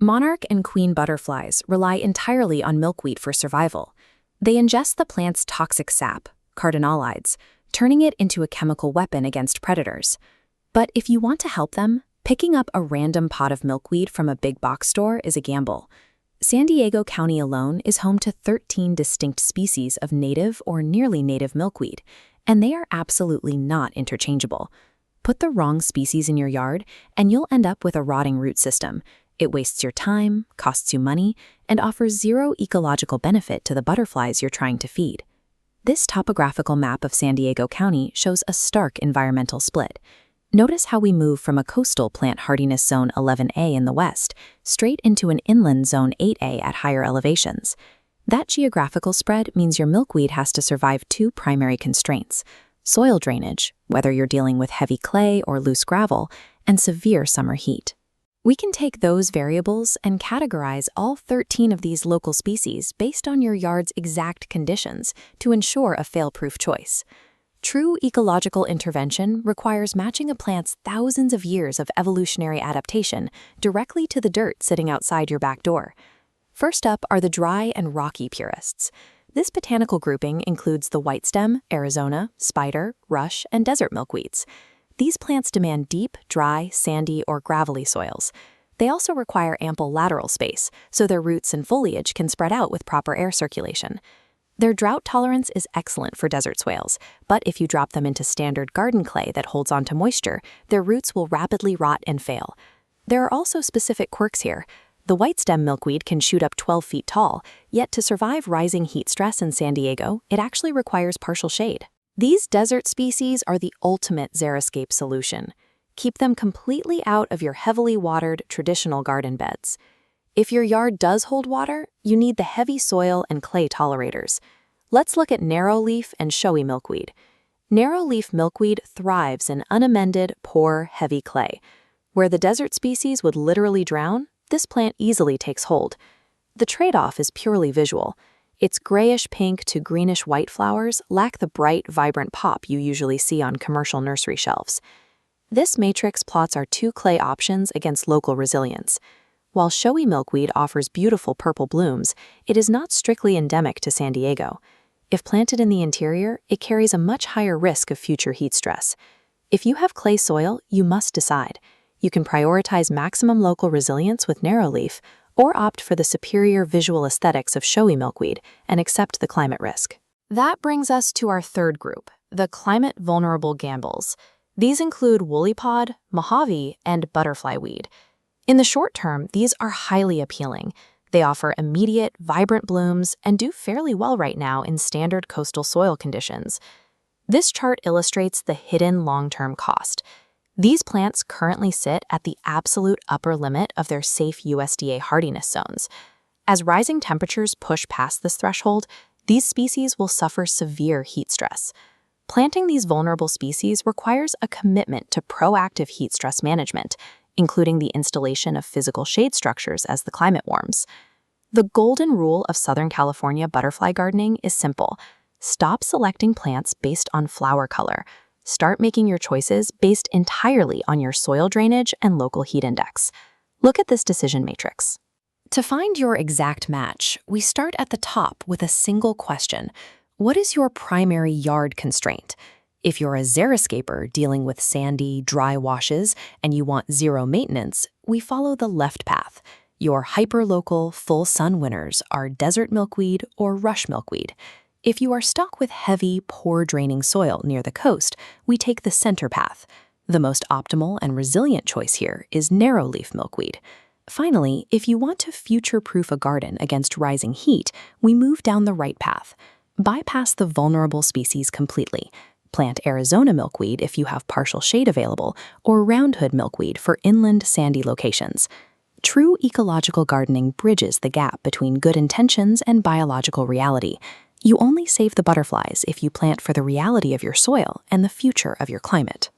Monarch and queen butterflies rely entirely on milkweed for survival. They ingest the plant's toxic sap, cardinalides, turning it into a chemical weapon against predators. But if you want to help them, picking up a random pot of milkweed from a big box store is a gamble. San Diego County alone is home to 13 distinct species of native or nearly native milkweed, and they are absolutely not interchangeable. Put the wrong species in your yard, and you'll end up with a rotting root system. It wastes your time, costs you money, and offers zero ecological benefit to the butterflies you're trying to feed. This topographical map of San Diego County shows a stark environmental split. Notice how we move from a coastal plant hardiness zone 11A in the west straight into an inland zone 8A at higher elevations. That geographical spread means your milkweed has to survive two primary constraints: soil drainage, whether you're dealing with heavy clay or loose gravel, and severe summer heat. We can take those variables and categorize all 13 of these local species based on your yard's exact conditions to ensure a fail-proof choice. True ecological intervention requires matching a plant's thousands of years of evolutionary adaptation directly to the dirt sitting outside your back door. First up are the dry and rocky purists. This botanical grouping includes the whitestem, Arizona, spider, rush, and desert milkweeds. These plants demand deep, dry, sandy, or gravelly soils. They also require ample lateral space, so their roots and foliage can spread out with proper air circulation. Their drought tolerance is excellent for desert swales, but if you drop them into standard garden clay that holds onto moisture, their roots will rapidly rot and fail. There are also specific quirks here. The whitestem milkweed can shoot up 12 feet tall, yet to survive rising heat stress in San Diego, it actually requires partial shade. These desert species are the ultimate xeriscape solution. Keep them completely out of your heavily watered traditional garden beds. If your yard does hold water, you need the heavy soil and clay tolerators. Let's look at narrowleaf and showy milkweed. Narrowleaf milkweed thrives in unamended, poor, heavy clay. Where the desert species would literally drown, this plant easily takes hold. The trade-off is purely visual. Its grayish-pink to greenish-white flowers lack the bright, vibrant pop you usually see on commercial nursery shelves. This matrix plots our two clay options against local resilience. While showy milkweed offers beautiful purple blooms, it is not strictly endemic to San Diego. If planted in the interior, it carries a much higher risk of future heat stress. If you have clay soil, you must decide. You can prioritize maximum local resilience with narrowleaf, or opt for the superior visual aesthetics of showy milkweed and accept the climate risk. That brings us to our third group, the climate-vulnerable gambles. These include woollypod, Mojave, and butterfly weed. In the short term, these are highly appealing. They offer immediate, vibrant blooms and do fairly well right now in standard coastal soil conditions. This chart illustrates the hidden long-term cost. These plants currently sit at the absolute upper limit of their safe USDA hardiness zones. As rising temperatures push past this threshold, these species will suffer severe heat stress. Planting these vulnerable species requires a commitment to proactive heat stress management, including the installation of physical shade structures as the climate warms. The golden rule of Southern California butterfly gardening is simple. Stop selecting plants based on flower color. Start making your choices based entirely on your soil drainage and local heat index. Look at this decision matrix. To find your exact match, we start at the top with a single question. What is your primary yard constraint? If you're a xeriscaper dealing with sandy, dry washes and you want zero maintenance, we follow the left path. Your hyperlocal, full-sun winners are desert milkweed or rush milkweed. If you are stuck with heavy, poor-draining soil near the coast, we take the center path. The most optimal and resilient choice here is narrowleaf milkweed. Finally, if you want to future-proof a garden against rising heat, we move down the right path. Bypass the vulnerable species completely. Plant Arizona milkweed if you have partial shade available, or roundhood milkweed for inland sandy locations. True ecological gardening bridges the gap between good intentions and biological reality. You only save the butterflies if you plant for the reality of your soil and the future of your climate.